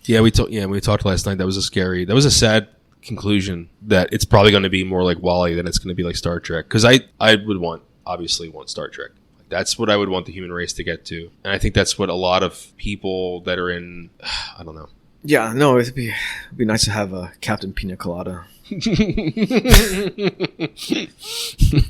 Yeah, we talked last night. That was a sad conclusion that it's probably going to be more like WALL-E than it's going to be like Star Trek. Because I would obviously want Star Trek. That's what I would want the human race to get to. And I think that's what a lot of people that are in, I don't know. Yeah, no, it'd be nice to have a Captain Pina Colada.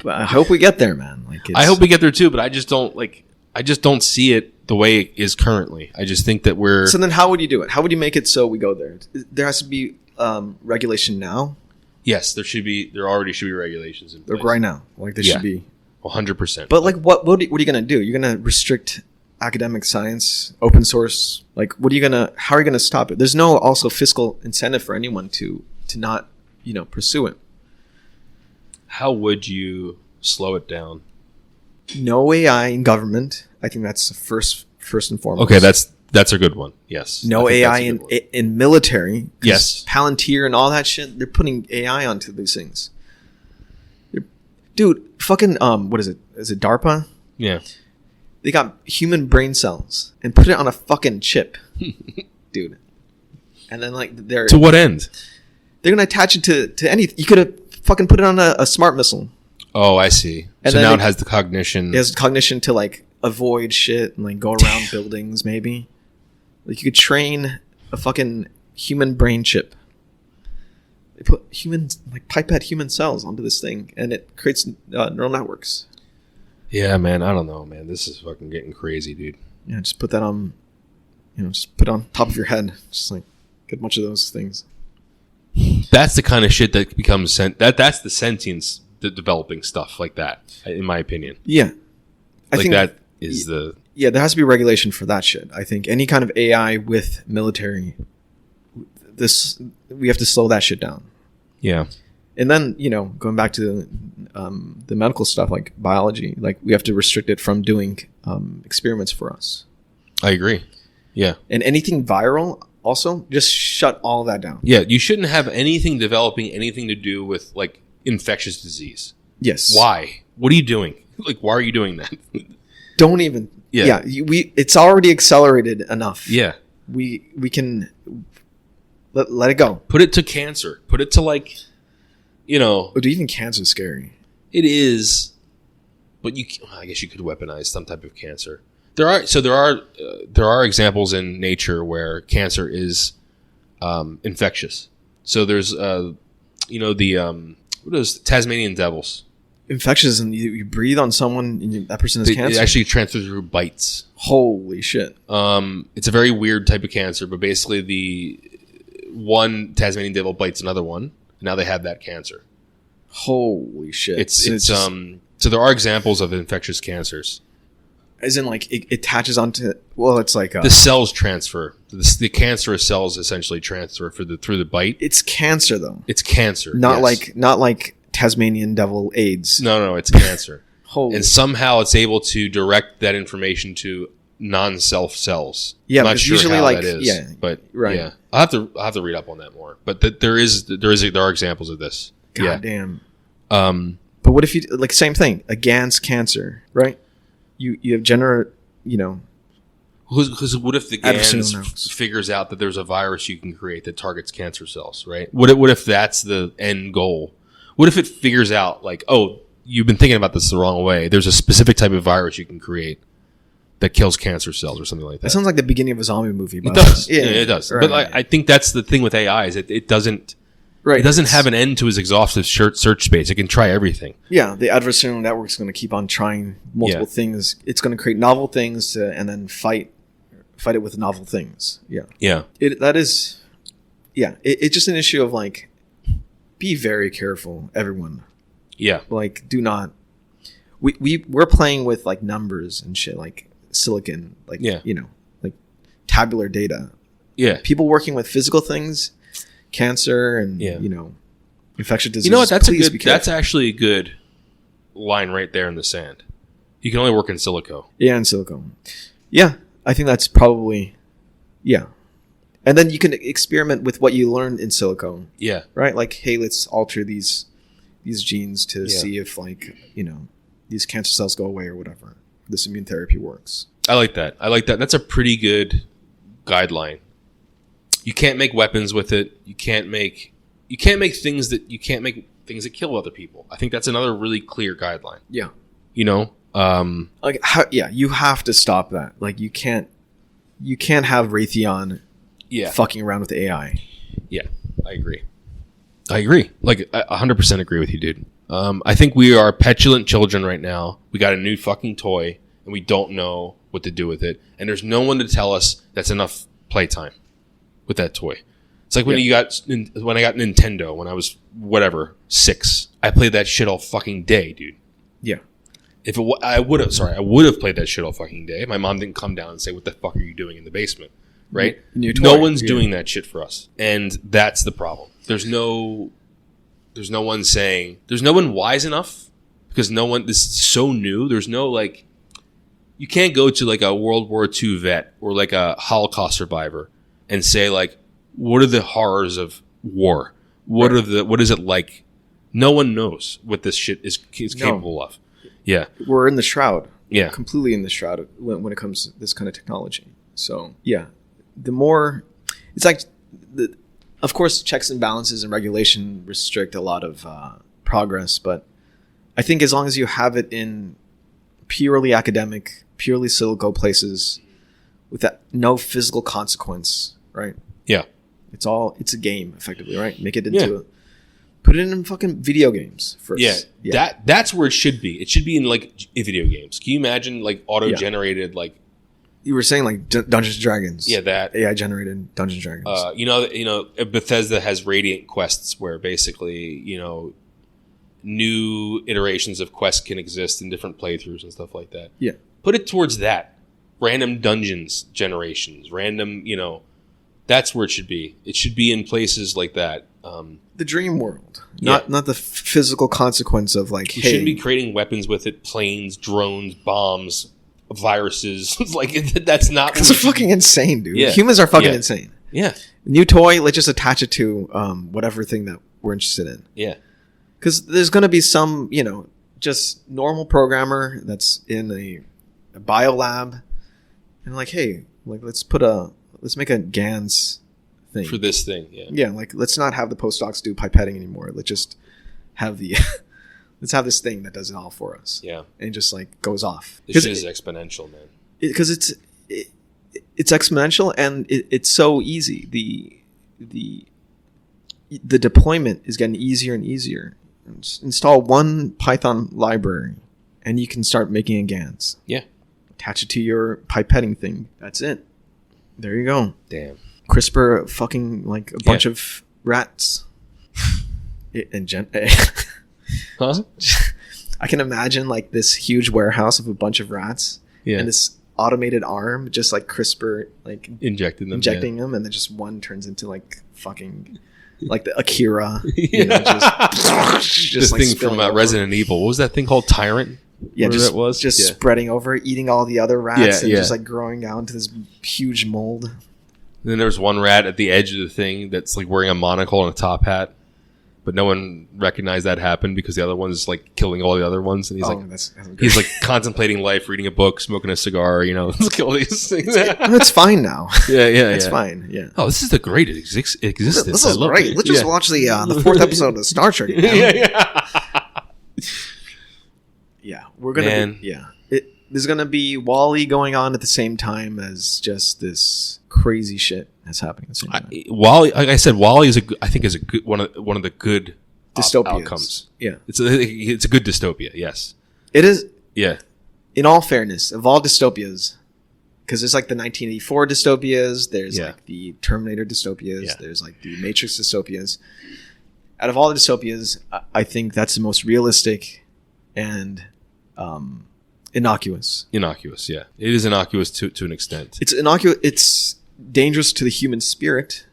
But I hope we get there, man. I hope we get there too, but I just don't see it the way it is currently. I just think that we're... So then how would you do it? How would you make it so we go there? There has to be regulation now? Yes, there already should be regulations in place. Right now. There should be... 100%. But what are you going to do? You're going to restrict academic science, open source? How are you going to stop it? There's no also fiscal incentive for anyone to not, pursue it. How would you slow it down? No AI in government. I think that's the first and foremost. Okay, that's a good one. Yes. No AI in military. Yes. Palantir and all that shit, they're putting AI onto these things. Dude, fucking what is it? Is it DARPA? Yeah. They got human brain cells and put it on a fucking chip. Dude. And then they're... To what end? They're going to attach it to anything. You could have fucking put it on a smart missile. Oh, I see. And so now it has the cognition. It has cognition to avoid shit and go around buildings maybe. You could train a fucking human brain chip. They put pipette human cells onto this thing and it creates neural networks. Yeah, man. I don't know, man. This is fucking getting crazy, dude. Yeah, just put that on, just put it on top of your head. Just get a bunch of those things. That's the kind of shit that becomes that's the sentience, the developing stuff like that, in my opinion. Yeah. I think that is the... Yeah, there has to be regulation for that shit. I think any kind of AI with military, we have to slow that shit down. Yeah. And then, going back to the medical stuff like biology, we have to restrict it from doing experiments for us. I agree. Yeah. And anything viral, also, just shut all that down. Yeah, you shouldn't have anything developing anything to do with infectious disease. Yes. Why? What are you doing? Why are you doing that? Don't even. Yeah. It's already accelerated enough. Yeah. We can let it go. Put it to cancer. Put it to But even cancer is scary. It is, but I guess you could weaponize some type of cancer. There are examples in nature where cancer is infectious. So there's what is Tasmanian devils? Infectious, and you breathe on someone and that person has cancer? It actually transfers through bites. Holy shit. It's a very weird type of cancer, but basically the one Tasmanian devil bites another one, and now they have that cancer. Holy shit. So there are examples of infectious cancers. As in it attaches onto, it's the cells transfer. The cancerous cells essentially transfer through the bite. It's cancer though. It's cancer. Not like Tasmanian devil AIDS. No, it's cancer. Holy. And somehow it's able to direct that information to non-self cells. Yeah, I'm not sure usually how that is. Yeah, but right. Yeah, I'll have to read up on that more. But there are examples of this. God damn. But what if you same thing against cancer, right? You have Because what if the GANs figures out that there's a virus you can create that targets cancer cells, right? What if that's the end goal? What if it figures out you've been thinking about this the wrong way. There's a specific type of virus you can create that kills cancer cells or something like that. That sounds like the beginning of a zombie movie. It does. Yeah, it does. Right. But I think that's the thing with AI is it doesn't... Right. It doesn't have an end to its exhaustive search space. It can try everything. Yeah, the adversarial network is going to keep on trying multiple things. It's going to create novel things and then fight it with novel things. Yeah. Yeah. It's just an issue of be very careful, everyone. Yeah. Do not. We're playing with numbers and shit, silicon, tabular data. Yeah. People working with physical things. Cancer and infectious disease. You know what? That's actually a good line right there in the sand. You can only work in silico. Yeah, in silico. Yeah, I think that's probably And then you can experiment with what you learned in silico. Yeah. Right. Hey, let's alter these genes to see if these cancer cells go away or whatever. This immune therapy works. I like that. That's a pretty good guideline. You can't make weapons with it. You can't make things that kill other people. I think that's another really clear guideline. Yeah. You know, like you have to stop that. Like you can't have Raytheon fucking around with AI. Yeah, I agree. Like I 100% agree with you, dude. I think we are petulant children right now. We got a new fucking toy and we don't know what to do with it. And there's no one to tell us that's enough playtime with that toy. It's like when I got Nintendo when I was 6. I played that shit all fucking day, dude. Yeah. I would have played that shit all fucking day. My mom didn't come down and say, "What the fuck are you doing in the basement?" Right? No one's doing that shit for us, and that's the problem. There's no one wise enough because this is so new. There's no like, you can't go to like a World War II vet or like a Holocaust survivor and say like, what are the horrors of war? What is it like? No one knows what this shit is capable of. Yeah. We're in the shroud. Yeah. Completely in the shroud when it comes to this kind of technology. So yeah, the more it's like of course, checks and balances and regulation restrict a lot of progress, but I think as long as you have it in purely academic, purely silico places with no physical consequence, right? Yeah. It's a game, effectively, right? Make it into put it in fucking video games first. Yeah. That's where it should be. It should be in like video games. Can you imagine like auto-generated like you were saying like Dungeons and Dragons. Yeah, that AI generated Dungeons and Dragons. You know, Bethesda has Radiant quests where basically, you know, new iterations of quests can exist in different playthroughs and stuff like that. Yeah. Put it towards that. Random dungeons generations, that's where it should be. It should be in places like that. The dream world, not the physical consequence of like. You shouldn't be creating weapons with it, planes, drones, bombs, viruses. Like that's not. That's fucking insane, dude. Yeah. Humans are fucking insane. Yeah. New toy. Let's just attach it to whatever thing that we're interested in. Yeah. Because there's going to be some, just normal programmer that's in a bio lab, and like, hey, like let's make a GANs thing for this thing. Yeah. Yeah. Like let's not have the postdocs do pipetting anymore. Let's just have let's have this thing that does it all for us. Yeah. And just like goes off. This shit is exponential, man. Because it's exponential and it's so easy. The deployment is getting easier and easier. Install one Python library and you can start making a GANs. Yeah. Attach it to your pipetting thing. That's it. There you go. Damn. CRISPR fucking like a bunch of rats. Huh? I can imagine like this huge warehouse of a bunch of rats and this automated arm just like CRISPR like injecting them and then just one turns into like fucking like the Akira. Just this like thing from Resident Evil. What was that thing called? Tyrant? Yeah, just spreading over, eating all the other rats and just like growing out into this huge mold. And then there's one rat at the edge of the thing that's like wearing a monocle and a top hat. But no one recognized that happened because the other one's like killing all the other ones, and he's like contemplating life, reading a book, smoking a cigar. Let's kill these things. It's fine now. Yeah, it's fine. Yeah. Oh, this is the great existence. This is great. Let's just watch the 4th episode of Star Trek. Yeah, we're gonna. There's gonna be WALL-E going on at the same time as just this crazy shit that's happening at the same time. WALL-E, like I said, WALL-E is a good one of the good dystopias. Outcomes. Yeah, it's a good dystopia. Yes, it is. Yeah. In all fairness, of all dystopias, because there's like the 1984 dystopias, there's like the Terminator dystopias, there's like the Matrix dystopias. Out of all the dystopias, I think that's the most realistic and innocuous. Innocuous, yeah. It is innocuous to an extent. It's innocuous. It's dangerous to the human spirit.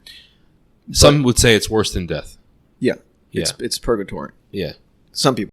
Some would say it's worse than death. Yeah. It's purgatory. Yeah. Some people